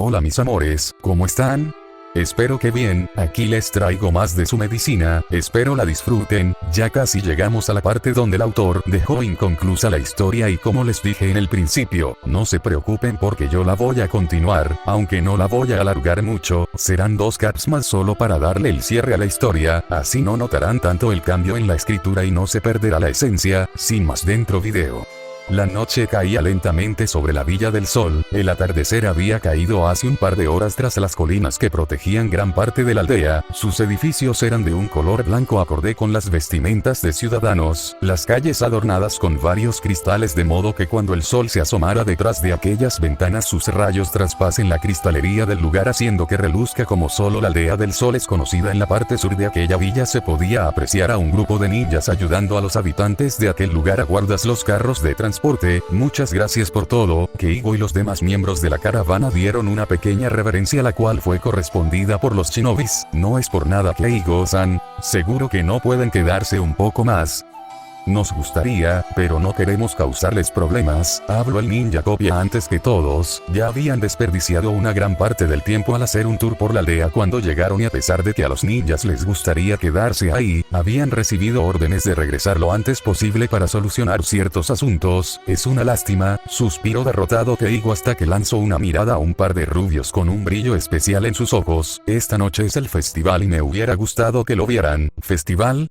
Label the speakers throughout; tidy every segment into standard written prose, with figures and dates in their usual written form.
Speaker 1: Hola mis amores, ¿cómo están? Espero que bien, aquí les traigo más de su medicina, espero la disfruten, ya casi llegamos a la parte donde el autor dejó inconclusa la historia y como les dije en el principio, no se preocupen porque yo la voy a continuar, aunque no la voy a alargar mucho, serán 2 caps más solo para darle el cierre a la historia, así no notarán tanto el cambio en la escritura y no se perderá la esencia, sin más dentro video. La noche caía lentamente sobre la Villa del Sol, el atardecer había caído hace un par de horas tras las colinas que protegían gran parte de la aldea, sus edificios eran de un color blanco acorde con las vestimentas de ciudadanos, las calles adornadas con varios cristales de modo que cuando el sol se asomara detrás de aquellas ventanas sus rayos traspasen la cristalería del lugar haciendo que reluzca como solo la aldea del Sol es conocida. En la parte sur de aquella villa se podía apreciar a un grupo de ninjas ayudando a los habitantes de aquel lugar a guardar los carros de transporte. Muchas gracias por todo, Keigo y los demás miembros de la caravana dieron una pequeña reverencia la cual fue correspondida por los shinobis. No es por nada Keigo-san, seguro que no pueden quedarse un poco más. Nos gustaría, pero no queremos causarles problemas, habló el ninja copia antes que todos, ya habían desperdiciado una gran parte del tiempo al hacer un tour por la aldea cuando llegaron y a pesar de que a los ninjas les gustaría quedarse ahí, habían recibido órdenes de regresar lo antes posible para solucionar ciertos asuntos, es una lástima, suspiró derrotado Keigo hasta que lanzó una mirada a un par de rubios con un brillo especial en sus ojos, esta noche es el festival y me hubiera gustado que lo vieran, ¿festival?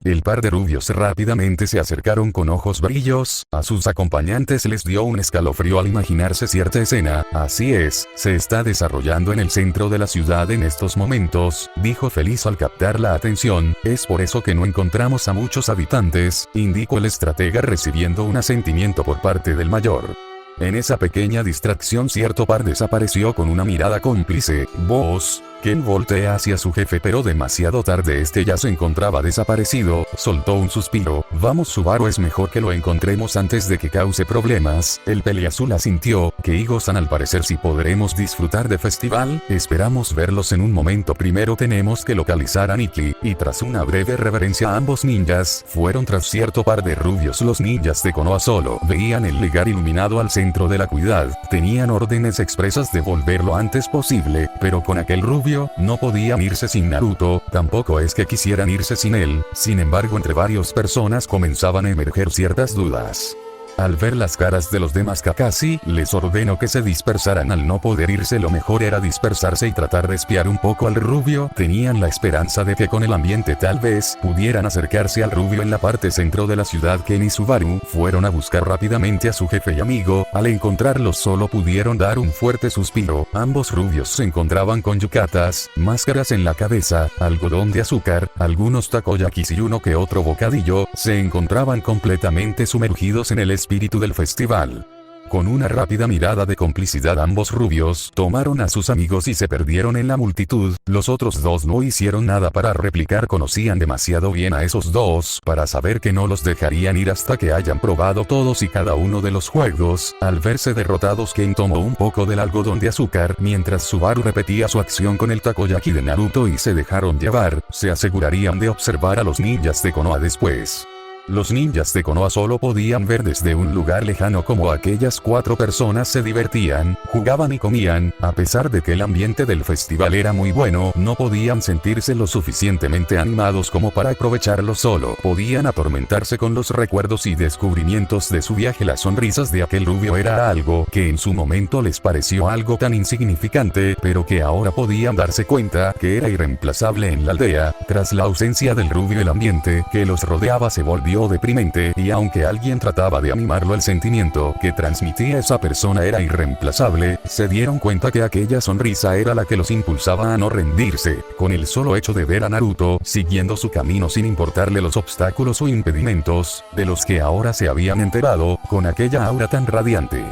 Speaker 1: El par de rubios rápidamente se acercaron con ojos brillos, a sus acompañantes les dio un escalofrío al imaginarse cierta escena, así es, se está desarrollando en el centro de la ciudad en estos momentos, dijo feliz al captar la atención, es por eso que no encontramos a muchos habitantes, indicó el estratega recibiendo un asentimiento por parte del mayor. En esa pequeña distracción cierto par desapareció con una mirada cómplice, vos. Ken voltea hacia su jefe pero demasiado tarde este ya se encontraba desaparecido, soltó un suspiro, vamos Subaru es mejor que lo encontremos antes de que cause problemas, el peliazul asintió, Keigo-san al parecer si podremos disfrutar de festival, esperamos verlos en un momento primero tenemos que localizar a Nikki, y tras una breve reverencia ambos ninjas, fueron tras cierto par de rubios los ninjas de Konoha solo veían el lugar iluminado al centro de la ciudad, tenían órdenes expresas de volver lo antes posible, pero con aquel rubio no podían irse sin Naruto, tampoco es que quisieran irse sin él, sin embargo entre varias personas comenzaban a emerger ciertas dudas. Al ver las caras de los demás Kakashi, les ordenó que se dispersaran al no poder irse lo mejor era dispersarse y tratar de espiar un poco al rubio, tenían la esperanza de que con el ambiente tal vez pudieran acercarse al rubio en la parte centro de la ciudad. Ken y Subaru fueron a buscar rápidamente a su jefe y amigo, al encontrarlos solo pudieron dar un fuerte suspiro, ambos rubios se encontraban con yukatas, máscaras en la cabeza, algodón de azúcar, algunos takoyakis y uno que otro bocadillo, se encontraban completamente sumergidos en el espíritu del festival. Con una rápida mirada de complicidad ambos rubios tomaron a sus amigos y se perdieron en la multitud, los otros dos no hicieron nada para replicar conocían demasiado bien a esos dos para saber que no los dejarían ir hasta que hayan probado todos y cada uno de los juegos, al verse derrotados Ken tomó un poco del algodón de azúcar mientras Subaru repetía su acción con el takoyaki de Naruto y se dejaron llevar, se asegurarían de observar a los ninjas de Konoha después. Los ninjas de Konoha solo podían ver desde un lugar lejano como aquellas 4 personas se divertían, jugaban y comían, a pesar de que el ambiente del festival era muy bueno, no podían sentirse lo suficientemente animados como para aprovecharlo solo, podían atormentarse con los recuerdos y descubrimientos de su viaje. Las sonrisas de aquel rubio era algo que en su momento les pareció algo tan insignificante, pero que ahora podían darse cuenta que era irreemplazable en la aldea, tras la ausencia del rubio el ambiente que los rodeaba se volvió deprimente, y aunque alguien trataba de animarlo el sentimiento que transmitía esa persona era irreemplazable, se dieron cuenta que aquella sonrisa era la que los impulsaba a no rendirse, con el solo hecho de ver a Naruto siguiendo su camino sin importarle los obstáculos o impedimentos, de los que ahora se habían enterado, con aquella aura tan radiante.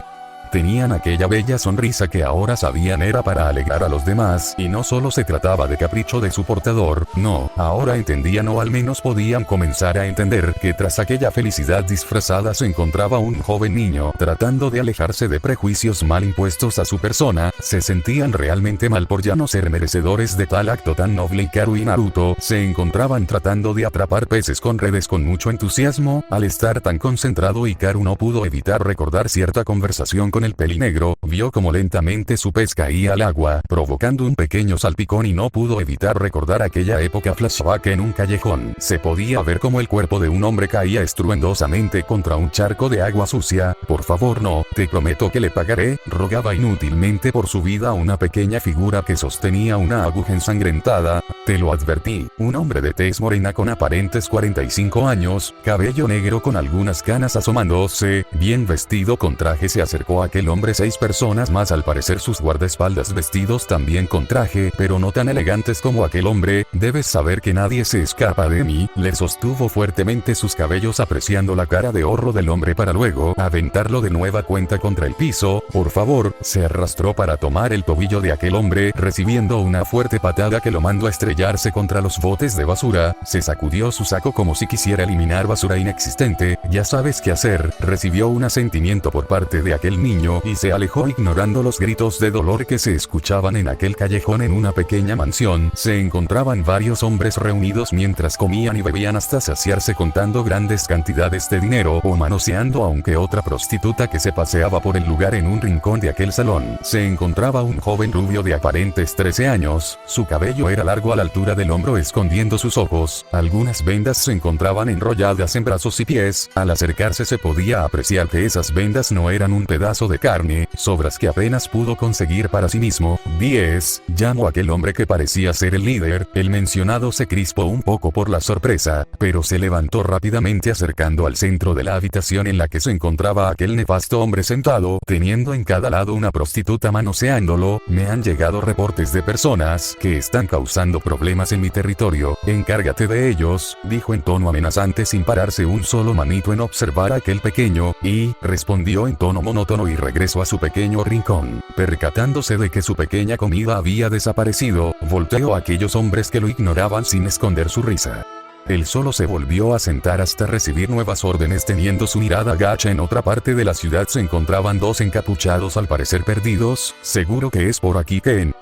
Speaker 1: Tenían aquella bella sonrisa que ahora sabían era para alegrar a los demás y no solo se trataba de capricho de su portador, no, ahora entendían o al menos podían comenzar a entender que tras aquella felicidad disfrazada se encontraba un joven niño tratando de alejarse de prejuicios mal impuestos a su persona, se sentían realmente mal por ya no ser merecedores de tal acto tan noble. Hikaru y Naruto se encontraban tratando de atrapar peces con redes con mucho entusiasmo, al estar tan concentrado Hikaru no pudo evitar recordar cierta conversación con el pelinegro, vio como lentamente su pez caía al agua, provocando un pequeño salpicón y no pudo evitar recordar aquella época flashback en un callejón. Se podía ver como el cuerpo de un hombre caía estruendosamente contra un charco de agua sucia. Por favor no, te prometo que le pagaré, rogaba inútilmente por su vida una pequeña figura que sostenía una aguja ensangrentada. Te lo advertí, un hombre de tez morena con aparentes 45 años, cabello negro con algunas canas asomándose, bien vestido con traje se acercó a aquel hombre. 6 personas más, al parecer sus guardaespaldas, vestidos también con traje, pero no tan elegantes como aquel hombre. Debes saber que nadie se escapa de mí, le sostuvo fuertemente sus cabellos apreciando la cara de horror del hombre para luego aventarlo de nueva cuenta contra el piso. Por favor, se arrastró para tomar el tobillo de aquel hombre, recibiendo una fuerte patada que lo mandó a estrellarse contra los botes de basura. Se sacudió su saco como si quisiera eliminar basura inexistente. Ya sabes qué hacer, recibió un asentimiento por parte de aquel niño y se alejó ignorando los gritos de dolor que se escuchaban en aquel callejón. En una pequeña mansión se encontraban varios hombres reunidos mientras comían y bebían hasta saciarse, contando grandes cantidades de dinero o manoseando aunque otra prostituta que se paseaba por el lugar. En un rincón de aquel salón se encontraba un joven rubio de aparentes 13 años, su cabello era largo a la altura del hombro escondiendo sus ojos, algunas vendas se encontraban enrolladas en brazos y pies. Al acercarse se podía apreciar que esas vendas no eran un pedazo de carne, sobras que apenas pudo conseguir para sí mismo. 10. Llamó a aquel hombre que parecía ser el líder. El mencionado se crispó un poco por la sorpresa, pero se levantó rápidamente acercando al centro de la habitación en la que se encontraba aquel nefasto hombre sentado, teniendo en cada lado una prostituta manoseándolo. Me han llegado reportes de personas que están causando problemas en mi territorio, encárgate de ellos, dijo en tono amenazante sin pararse un solo manito en observar a aquel pequeño, y respondió en tono monótono y regresó a su pequeño rincón. Percatándose de que su pequeña comida había desaparecido, volteó a aquellos hombres que lo ignoraban sin esconder su risa. Él solo se volvió a sentar hasta recibir nuevas órdenes. Teniendo su mirada gacha en otra parte de la ciudad se encontraban 2 encapuchados al parecer perdidos. Seguro que es por aquí que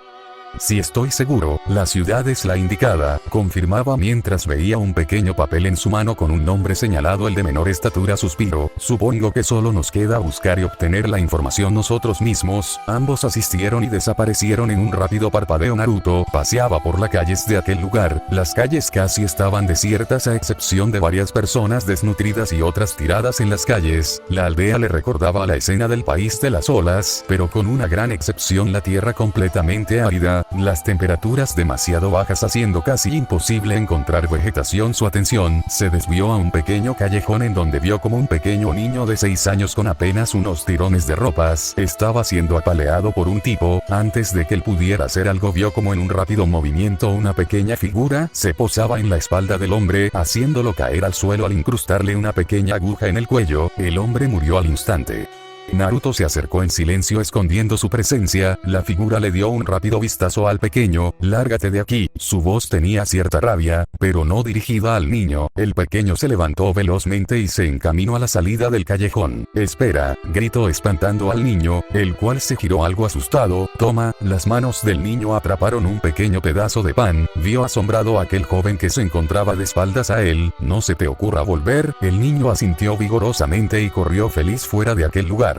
Speaker 1: Sí, estoy seguro, la ciudad es la indicada, confirmaba mientras veía un pequeño papel en su mano con un nombre señalado, el de menor estatura. Suspiró, supongo que solo nos queda buscar y obtener la información nosotros mismos. Ambos asistieron y desaparecieron en un rápido parpadeo. Naruto paseaba por las calles de aquel lugar, las calles casi estaban desiertas a excepción de varias personas desnutridas y otras tiradas en las calles. La aldea le recordaba a la escena del país de las olas, pero con una gran excepción: la tierra completamente árida, las temperaturas demasiado bajas haciendo casi imposible encontrar vegetación. Su atención se desvió a un pequeño callejón en donde vio como un pequeño niño de 6 años con apenas unos tirones de ropas estaba siendo apaleado por un tipo. Antes de que él pudiera hacer algo, vio como en un rápido movimiento una pequeña figura se posaba en la espalda del hombre, haciéndolo caer al suelo al incrustarle una pequeña aguja en el cuello. El hombre murió al instante. Naruto se acercó en silencio escondiendo su presencia. La figura le dio un rápido vistazo al pequeño. Lárgate de aquí. Su voz tenía cierta rabia, pero no dirigida al niño. El pequeño se levantó velozmente y se encaminó a la salida del callejón. Espera, gritó espantando al niño, el cual se giró algo asustado. Toma. Las manos del niño atraparon un pequeño pedazo de pan. Vio asombrado a aquel joven que se encontraba de espaldas a él. No se te ocurra volver. El niño asintió vigorosamente y corrió feliz fuera de aquel lugar.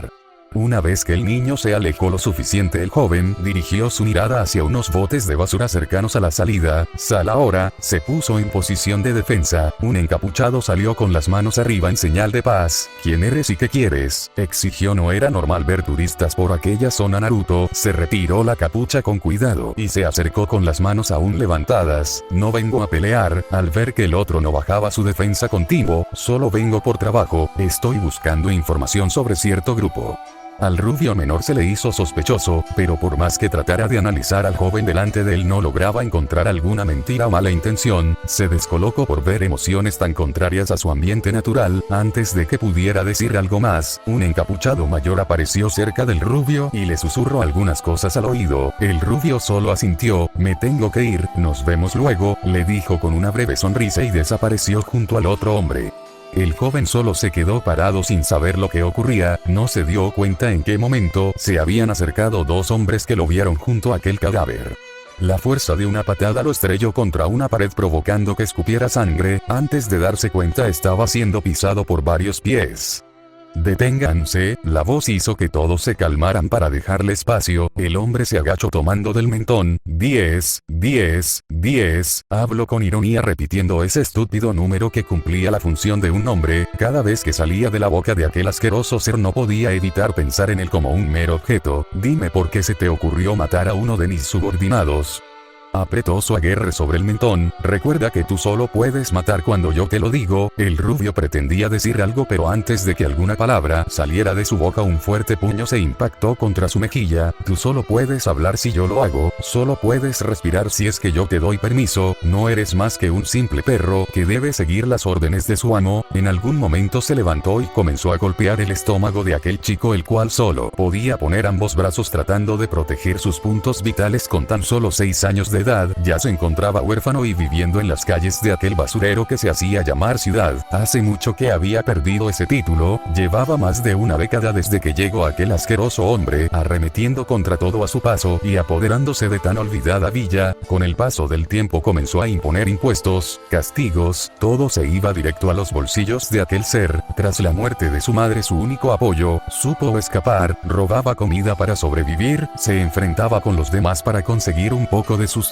Speaker 1: Una vez que el niño se alejó lo suficiente, el joven dirigió su mirada hacia unos botes de basura cercanos a la salida. Sal ahora, se puso en posición de defensa. Un encapuchado salió con las manos arriba en señal de paz. ¿Quién eres y qué quieres?, exigió. No era normal ver turistas por aquella zona. Naruto se retiró la capucha con cuidado y se acercó con las manos aún levantadas. No vengo a pelear. Al ver que el otro no bajaba su defensa continuó, solo vengo por trabajo, estoy buscando información sobre cierto grupo. Al rubio menor se le hizo sospechoso, pero por más que tratara de analizar al joven delante de él no lograba encontrar alguna mentira o mala intención. Se descolocó por ver emociones tan contrarias a su ambiente natural. Antes de que pudiera decir algo más, un encapuchado mayor apareció cerca del rubio y le susurró algunas cosas al oído. El rubio solo asintió. Me tengo que ir, nos vemos luego, le dijo con una breve sonrisa y desapareció junto al otro hombre. El joven solo se quedó parado sin saber lo que ocurría. No se dio cuenta en qué momento se habían acercado 2 hombres que lo vieron junto a aquel cadáver. La fuerza de una patada lo estrelló contra una pared provocando que escupiera sangre. Antes de darse cuenta estaba siendo pisado por varios pies. Deténganse, la voz hizo que todos se calmaran para dejarle espacio, el hombre se agachó tomando del mentón, 10, 10, 10, habló con ironía repitiendo ese estúpido número que cumplía la función de un nombre, cada vez que salía de la boca de aquel asqueroso ser no podía evitar pensar en él como un mero objeto, dime por qué se te ocurrió matar a uno de mis subordinados. Apretó su aguerre sobre el mentón, recuerda que tú solo puedes matar cuando yo te lo digo, el rubio pretendía decir algo pero antes de que alguna palabra saliera de su boca un fuerte puño se impactó contra su mejilla, tú solo puedes hablar si yo lo hago, solo puedes respirar si es que yo te doy permiso, no eres más que un simple perro que debe seguir las órdenes de su amo, en algún momento se levantó y comenzó a golpear el estómago de aquel chico el cual solo podía poner ambos brazos tratando de proteger sus puntos vitales con tan solo 6 años de edad, ya se encontraba huérfano y viviendo en las calles de aquel basurero que se hacía llamar ciudad. Hace mucho que había perdido ese título, llevaba más de una década desde que llegó aquel asqueroso hombre, arremetiendo contra todo a su paso y apoderándose de tan olvidada villa. Con el paso del tiempo comenzó a imponer impuestos, castigos, todo se iba directo a los bolsillos de aquel ser. Tras la muerte de su madre, su único apoyo, supo escapar, robaba comida para sobrevivir, se enfrentaba con los demás para conseguir un poco de sustento.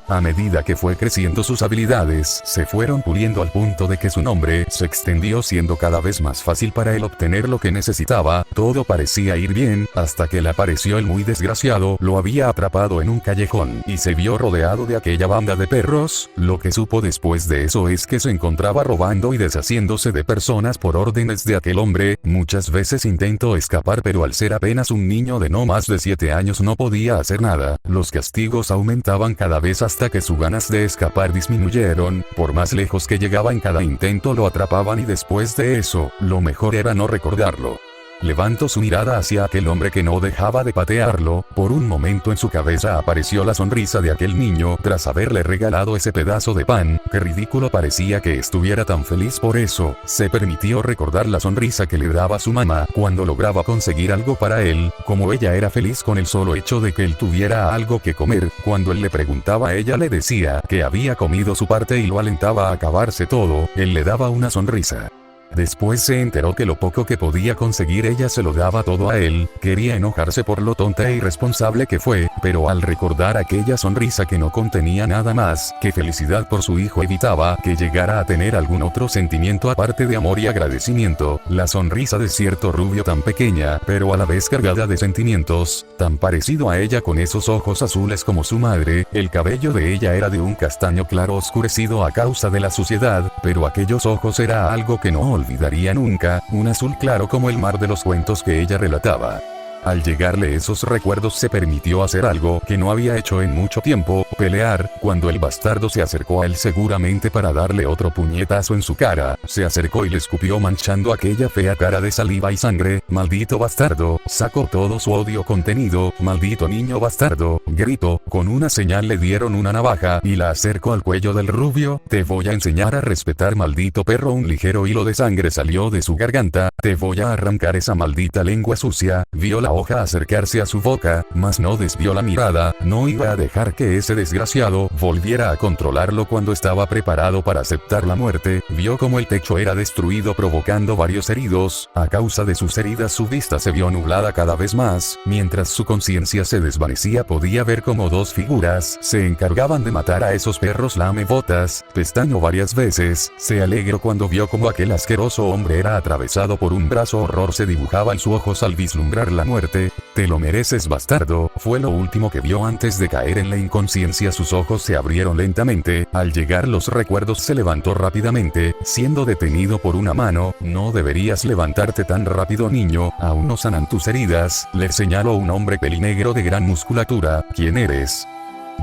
Speaker 1: A medida que fue creciendo sus habilidades, se fueron puliendo al punto de que su nombre se extendió siendo cada vez más fácil para él obtener lo que necesitaba, todo parecía ir bien, hasta que le apareció el muy desgraciado, lo había atrapado en un callejón, y se vio rodeado de aquella banda de perros, lo que supo después de eso es que se encontraba robando y deshaciéndose de personas por órdenes de aquel hombre, muchas veces intentó escapar pero al ser apenas un niño de no más de 7 años no podía hacer nada, los castigos aumentaban cada vez hasta que sus ganas de escapar disminuyeron, por más lejos que llegaba en cada intento lo atrapaban y después de eso, lo mejor era no recordarlo. Levantó su mirada hacia aquel hombre que no dejaba de patearlo, por un momento en su cabeza apareció la sonrisa de aquel niño tras haberle regalado ese pedazo de pan, qué ridículo parecía que estuviera tan feliz por eso, se permitió recordar la sonrisa que le daba su mamá cuando lograba conseguir algo para él, como ella era feliz con el solo hecho de que él tuviera algo que comer, cuando él le preguntaba ella le decía que había comido su parte y lo alentaba a acabarse todo, él le daba una sonrisa. Después se enteró que lo poco que podía conseguir ella se lo daba todo a él, quería enojarse por lo tonta e irresponsable que fue, pero al recordar aquella sonrisa que no contenía nada más que felicidad por su hijo evitaba que llegara a tener algún otro sentimiento aparte de amor y agradecimiento, la sonrisa de cierto rubio tan pequeña, pero a la vez cargada de sentimientos, tan parecido a ella con esos ojos azules como su madre, el cabello de ella era de un castaño claro oscurecido a causa de la suciedad, pero aquellos ojos era algo que no olvidaría nunca, un azul claro como el mar de los cuentos que ella relataba. Al llegarle esos recuerdos se permitió hacer algo que no había hecho en mucho tiempo, pelear, cuando el bastardo se acercó a él seguramente para darle otro puñetazo en su cara, se acercó y le escupió manchando aquella fea cara de saliva y sangre, maldito bastardo, sacó todo su odio contenido, maldito niño bastardo, gritó, con una señal le dieron una navaja y la acercó al cuello del rubio, te voy a enseñar a respetar maldito perro, un ligero hilo de sangre salió de su garganta, te voy a arrancar esa maldita lengua sucia, vio la hoja acercarse a su boca, mas no desvió la mirada, no iba a dejar que ese desgraciado volviera a controlarlo cuando estaba preparado para aceptar la muerte, vio como el techo era destruido provocando varios heridos, a causa de sus heridas su vista se vio nublada cada vez más, mientras su conciencia se desvanecía podía ver como dos figuras se encargaban de matar a esos perros lamebotas, pestañeó varias veces, se alegró cuando vio como aquel asqueroso hombre era atravesado por un brazo, horror se dibujaba en sus ojos al vislumbrar la muerte. Te lo mereces bastardo, fue lo último que vio antes de caer en la inconsciencia, sus ojos se abrieron lentamente, al llegar los recuerdos se levantó rápidamente, siendo detenido por una mano, no deberías levantarte tan rápido niño, aún no sanan tus heridas, le señaló un hombre pelinegro de gran musculatura, ¿quién eres?,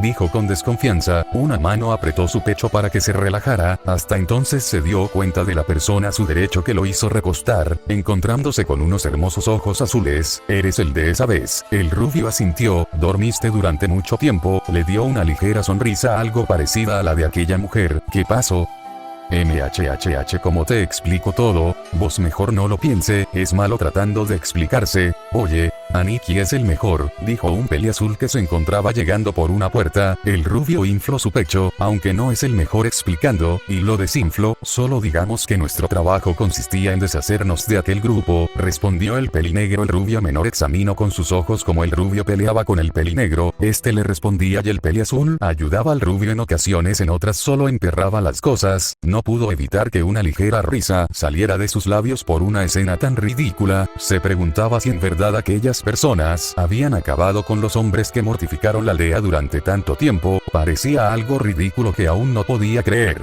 Speaker 1: dijo con desconfianza, una mano apretó su pecho para que se relajara, hasta entonces se dio cuenta de la persona a su derecho que lo hizo recostar, encontrándose con unos hermosos ojos azules, eres el de esa vez, el rubio asintió, dormiste durante mucho tiempo, le dio una ligera sonrisa algo parecida a la de aquella mujer, ¿qué pasó? MHHH, como te explico todo, vos mejor no lo piense, es malo tratando de explicarse, oye, Aniki es el mejor, dijo un peliazul que se encontraba llegando por una puerta. El rubio infló su pecho, aunque no es el mejor explicando, y lo desinfló. Solo digamos que nuestro trabajo consistía en deshacernos de aquel grupo, respondió el pelinegro. El rubio menor examinó con sus ojos cómo el rubio peleaba con el pelinegro, este le respondía y el peliazul ayudaba al rubio en ocasiones, en otras solo empeoraba las cosas. No pudo evitar que una ligera risa saliera de sus labios por una escena tan ridícula. Se preguntaba si en verdad aquellas personas habían acabado con los hombres que mortificaron la aldea durante tanto tiempo. Parecía algo ridículo que aún no podía creer.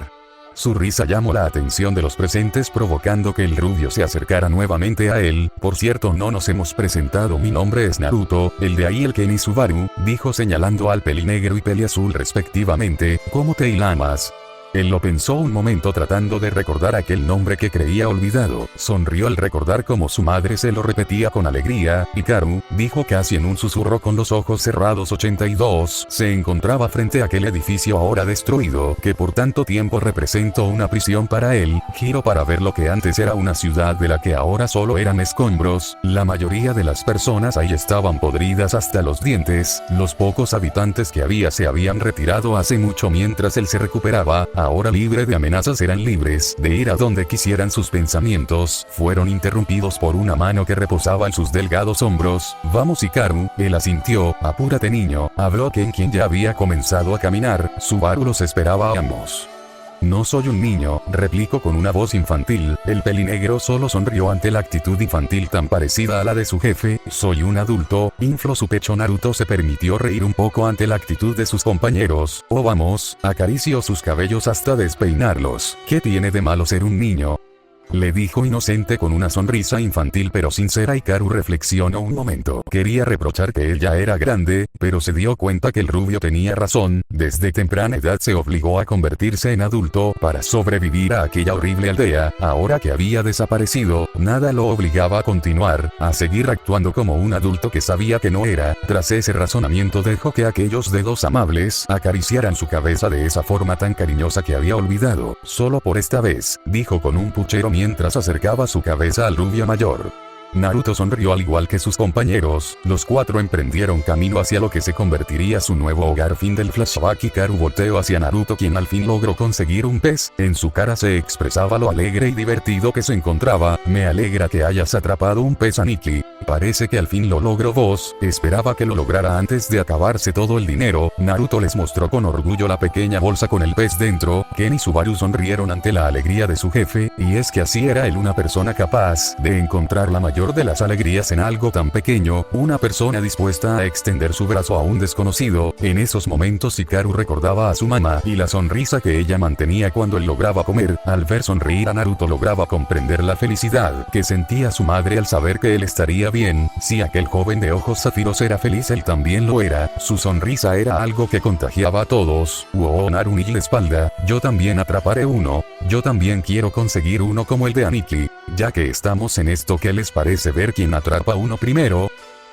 Speaker 1: Su risa llamó la atención de los presentes, provocando que el rubio se acercara nuevamente a él. Por cierto, no nos hemos presentado. Mi nombre es Naruto, el de ahí el Ken y Subaru, dijo señalando al pelinegro y peliazul respectivamente. ¿Cómo te llamas? Él lo pensó un momento tratando de recordar aquel nombre que creía olvidado. Sonrió al recordar cómo su madre se lo repetía con alegría. Hikaru, dijo casi en un susurro con los ojos cerrados. 82. Se encontraba frente a aquel edificio ahora destruido, que por tanto tiempo representó una prisión para él. Giró para ver lo que antes era una ciudad de la que ahora solo eran escombros. La mayoría de las personas ahí estaban podridas hasta los dientes. Los pocos habitantes que había se habían retirado hace mucho mientras él se recuperaba. Ahora libre de amenazas, eran libres de ir a donde quisieran. Sus pensamientos fueron interrumpidos por una mano que reposaba en sus delgados hombros. Vamos Hikaru, él asintió. Apúrate niño, habló Ken, quien ya había comenzado a caminar. Subaru los esperaba a ambos. No soy un niño, replicó con una voz infantil. El pelinegro solo sonrió ante la actitud infantil tan parecida a la de su jefe. Soy un adulto, infló su pecho. Naruto se permitió reír un poco ante la actitud de sus compañeros. Oh vamos, acarició sus cabellos hasta despeinarlos. ¿Qué tiene de malo ser un niño?, le dijo inocente con una sonrisa infantil pero sincera. Hikaru reflexionó un momento. Quería reprochar que él ya era grande, pero se dio cuenta que el rubio tenía razón. Desde temprana edad se obligó a convertirse en adulto para sobrevivir a aquella horrible aldea. Ahora que había desaparecido, nada lo obligaba a continuar, a seguir actuando como un adulto que sabía que no era. Tras ese razonamiento dejó que aquellos dedos amables acariciaran su cabeza de esa forma tan cariñosa que había olvidado. Solo por esta vez, dijo con un puchero mientras acercaba su cabeza al rubio mayor. Naruto sonrió al igual que sus compañeros. Los cuatro emprendieron camino hacia lo que se convertiría su nuevo hogar. Fin del flashback. Hikaru volteó hacia Naruto, quien al fin logró conseguir un pez. En su cara se expresaba lo alegre y divertido que se encontraba. Me alegra que hayas atrapado un pez, Aniki. Parece que al fin lo logró. Vos esperaba que lo lograra antes de acabarse todo el dinero. Naruto les mostró con orgullo la pequeña bolsa con el pez dentro. Ken y Subaru sonrieron ante la alegría de su jefe, y es que así era él, una persona capaz de encontrar la mayor de las alegrías en algo tan pequeño, una persona dispuesta a extender su brazo a un desconocido. En esos momentos Hikaru recordaba a su mamá y la sonrisa que ella mantenía cuando él lograba comer. Al ver sonreír a Naruto lograba comprender la felicidad que sentía su madre al saber que él estaría bien. Si aquel joven de ojos zafiros era feliz, él también lo era. Su sonrisa era algo que contagiaba a todos. Naruni la espalda. Yo también atraparé uno. Yo también quiero conseguir uno como el de Aniki. Ya que estamos en esto, ¿qué les parece ver quién atrapa uno primero?,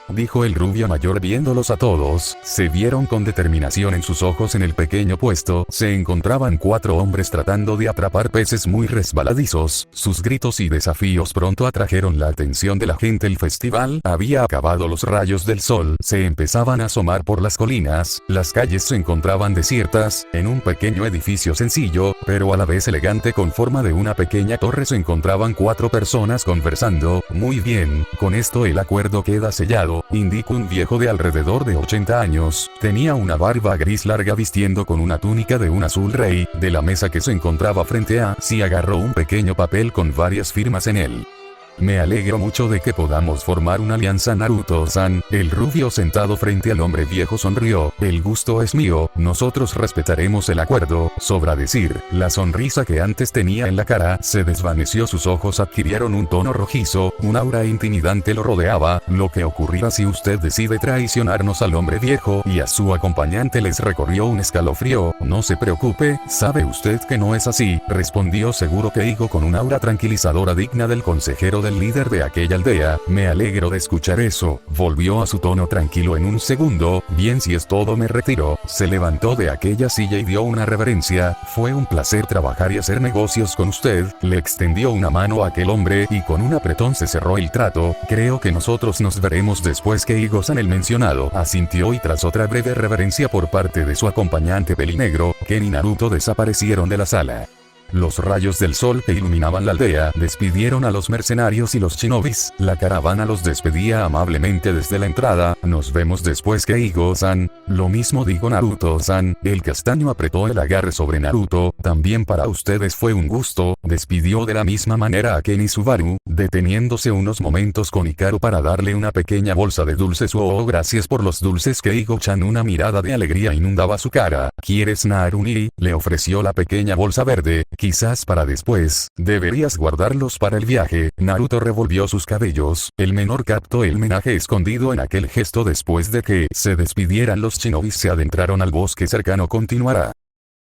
Speaker 1: dijo el rubio mayor viéndolos a todos. Se vieron con determinación en sus ojos. En el pequeño puesto se encontraban 4 hombres tratando de atrapar peces muy resbaladizos. Sus gritos y desafíos pronto atrajeron la atención de la gente. El festival había acabado. Los rayos del sol se empezaban a asomar por las colinas. Las calles se encontraban desiertas. En un pequeño edificio sencillo, pero a la vez elegante con forma de una pequeña torre, se encontraban 4 personas conversando. Muy bien, con esto el acuerdo queda sellado, indicó un viejo de alrededor de 80 años. Tenía una barba gris larga, vistiendo con una túnica de un azul rey. De la mesa que se encontraba frente a sí agarró un pequeño papel con varias firmas en él. Me alegro mucho de que podamos formar una alianza, Naruto-san. El rubio sentado frente al hombre viejo sonrió. El gusto es mío, nosotros respetaremos el acuerdo. Sobra decir, la sonrisa que antes tenía en la cara se desvaneció. Sus ojos adquirieron un tono rojizo, un aura intimidante lo rodeaba. Lo que ocurrirá si usted decide traicionarnos. Al hombre viejo y a su acompañante les recorrió un escalofrío. No se preocupe, sabe usted que no es así, respondió seguro Keigo con un aura tranquilizadora digna del consejero del líder de aquella aldea. Me alegro de escuchar eso, volvió a su tono tranquilo en un segundo. Bien, si es todo me retiro. Se levantó de aquella silla y dio una reverencia. Fue un placer trabajar y hacer negocios con usted. Le extendió una mano a aquel hombre y con un apretón se cerró el trato. Creo que nosotros nos veremos después que Igo-san el mencionado asintió y tras otra breve reverencia por parte de su acompañante pelinegro, Ken y Naruto desaparecieron de la sala. Los rayos del sol que iluminaban la aldea despidieron a los mercenarios y los shinobis. La caravana los despedía amablemente desde la entrada. Nos vemos después que Igo-san. Lo mismo digo Naruto-san. El castaño apretó el agarre sobre Naruto. También para ustedes fue un gusto. Despidió de la misma manera a Ken y Subaru, deteniéndose unos momentos con Hikaru para darle una pequeña bolsa de dulces. Oh, gracias por los dulces. Que Igo-chan, una mirada de alegría inundaba su cara. ¿Quieres, Naruni? Le ofreció la pequeña bolsa verde. Quizás para después, deberías guardarlos para el viaje. Naruto revolvió sus cabellos. El menor captó el menaje escondido en aquel gesto. Después de que se despidieran los shinobis se adentraron al bosque cercano. Continuará.